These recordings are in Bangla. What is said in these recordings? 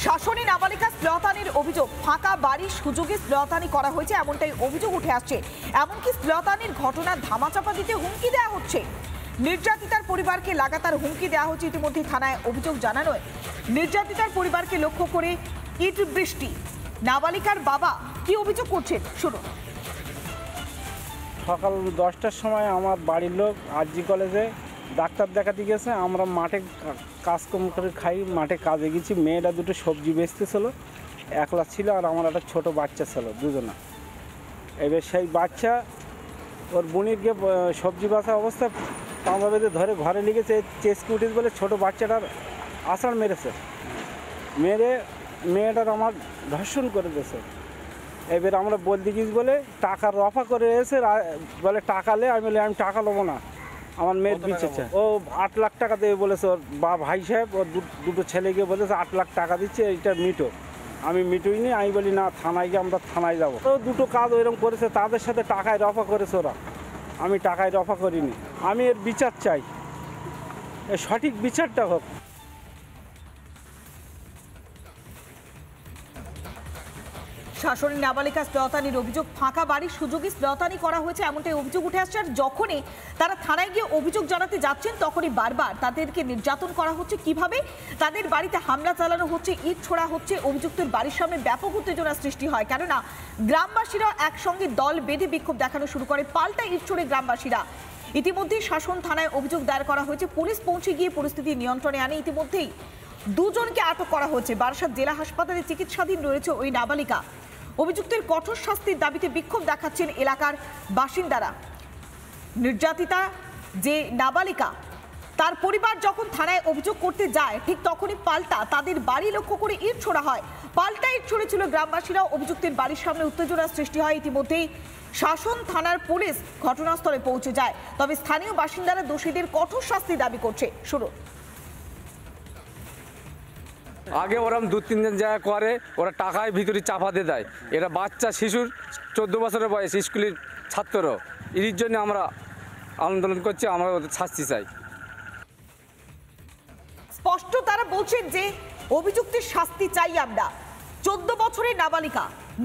শাসনী নাবালিকা শ্লীলতাহানির অভিযোগ, ফাঁকা বাড়ির সুযোগে শ্লীলতাহানি করা হয়েছে এমনটাই অভিযোগ উঠে আসছে। এমনকি শ্লীলতাহানির ঘটনার ধামাচাপা দিতে হুমকি দেওয়া হচ্ছে। নির্যাতিতার পরিবারকে লাগাতার হুমকি দেওয়া হচ্ছে। ইতিমধ্যে থানায় অভিযোগ জানানো হয়। নির্যাতিতার পরিবারকে লক্ষ্য করে ইট বৃষ্টি। নাবালিকার বাবা কি অভিযোগ করছেন শুনুন। সকাল 10টার সময় আমার বাড়ির লোক আরজি কলেজে ডাক্তার দেখাতে গেছে। আমরা মাঠে কাজকর্ম করে খাই, মাঠে কাজে গেছি। মেয়েরা দুটো সবজি বেচতেছিল, একলা ছিল, আর আমার একটা ছোটো বাচ্চা ছিল, দুজনা। এবার সেই বাচ্চা ওর বোনের গিয়ে সবজি বাছা অবস্থায় পাঁচা বেঁধে ধরে ঘরে লেগেছে। চেস্কিউটিস বলে ছোটো বাচ্চাটার আছাড় মেরেছে, মেরে মেয়েটার আমার ধর্ষণ করে দিয়েছে। এবার আমরা বলতে গিয়েছি বলে টাকা রফা করে এসে বলে টাকা লে। আমি বলি আমি টাকা নেবো না, আমার মেয়ের দিচ্ছে। ও 8 লাখ টাকা দেবে বলেছে। ওর ভাই সাহেব ওর দুটো ছেলে গিয়ে বলেছে 8 লাখ টাকা দিচ্ছে, এইটা মিটো। আমি মিটুইনি। আমি বলি না, থানায় গিয়ে আমরা থানায় যাবো। তো দুটো কাজ ওইরকম করেছে, তাদের সাথে টাকায় রফা করেছে ওরা। আমি টাকায় রফা করিনি। আমি এর বিচার চাই, এর সঠিক বিচারটা হোক। শাসনী নাবালিকা শ্লীলতাহানির অভিযোগ, ফাঁকা বাড়ির সুযোগে শ্লীলতাহানি করা হয়েছে এমনটাই অভিযোগ উঠে আসছে। আর যখনই তারা থানায় গিয়ে অভিযোগ জানাতে যাচ্ছেন তখনই বারবার তাদেরকে নির্যাতন করা হচ্ছে। কিভাবে তাদের বাড়িতে হামলা চালানো হচ্ছে, ইট ছোড়া হচ্ছে। অভিযুক্তের বাড়ির সামনে ব্যাপক উত্তেজনা সৃষ্টি হয়, কেননা গ্রামবাসীরা একসঙ্গে দল বেঁধে বিক্ষোভ দেখানো শুরু করে। পাল্টা ইট ছোড়ে গ্রামবাসীরা। ইতিমধ্যেই শাসন থানায় অভিযোগ দায়ের করা হয়েছে। পুলিশ পৌঁছে গিয়ে পরিস্থিতি নিয়ন্ত্রণে আনে। ইতিমধ্যেই দুজনকে আটক করা হয়েছে। বারাসাত জেলা হাসপাতালে চিকিৎসাধীন রয়েছে ওই নাবালিকা। অভিযুক্তের কঠোর শাস্তির দাবিতে বিক্ষোভ দেখাচ্ছেন এলাকার বাসিন্দারা। নির্যাতিতা যে নাবালিকা, তার পরিবার যখন থানায় অভিযোগ করতে যায় ঠিক তখনই পাল্টা তাদের বাড়ি লক্ষ্য করে ইট ছোড়া হয়। পাল্টা ইট ছুড়েছিল গ্রামবাসীরা। অভিযুক্তের বাড়ির সামনে উত্তেজনার সৃষ্টি হয়। ইতিমধ্যেই শাসন থানার পুলিশ ঘটনাস্থলে পৌঁছে যায়। তবে স্থানীয় বাসিন্দারা দোষীদের কঠোর শাস্তি দাবি করছে। শুনুন। আগে ওরম 2-3 জন জায়গা করে, ওরা টাকায় ভিতরে চাপা দিয়ে দেয়। এরা বাচ্চা শিশুর 14 বছরের বয়স, স্কুলের ছাত্র। এর জন্য আমরা আন্দোলন করছি, আমরা ওদের শাস্তি চাই। স্পষ্ট তারা বলছেন যে অভিযুক্তের শাস্তি চাই আমরা। 14 বছরের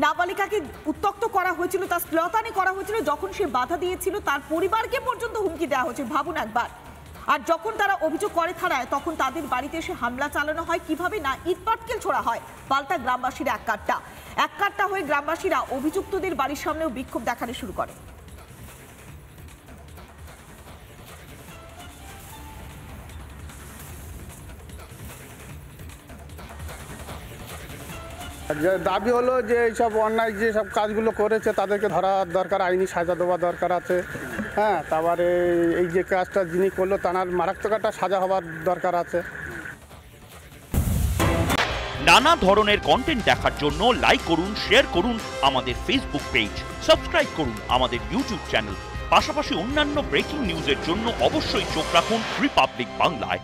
নাবালিকাকে উত্ত্যক্ত করা হয়েছিল, তার শ্লীলতাহানি করা হয়েছিল। যখন সে বাধা দিয়েছিল তার পরিবারকে পর্যন্ত হুমকি দেওয়া হয়েছে, ভাবুন একবার। আর যখন তারা অভিযোগ করে থানায় তখন তাদের বাড়িতে এসে হামলা চালানো হয়। কিভাবে না, ইট পাটকেল ছোড়া হয়। পাল্টা গ্রামবাসীরা এক কাট্টা হয়ে গ্রামবাসীরা অভিযুক্তদের বাড়ির সামনেও বিক্ষোভ দেখানো শুরু করে। দাবি হলো যে এইসব অন্যায় যেসব কাজগুলো করেছে তাদেরকে ধরা দরকার, আইনি সাজা দেওয়া দরকার আছে। হ্যাঁ, তারপরে এই যে কাজটা যিনি করলো তার মারাত্মক একটা সাজা হওয়ার দরকার আছে। নানা ধরনের কন্টেন্ট দেখার জন্য লাইক করুন, শেয়ার করুন আমাদের ফেসবুক পেজ, সাবস্ক্রাইব করুন আমাদের ইউটিউব চ্যানেল। পাশাপাশি অন্যান্য ব্রেকিং নিউজের জন্য অবশ্যই চোখ রাখুন রিপাবলিক বাংলায়।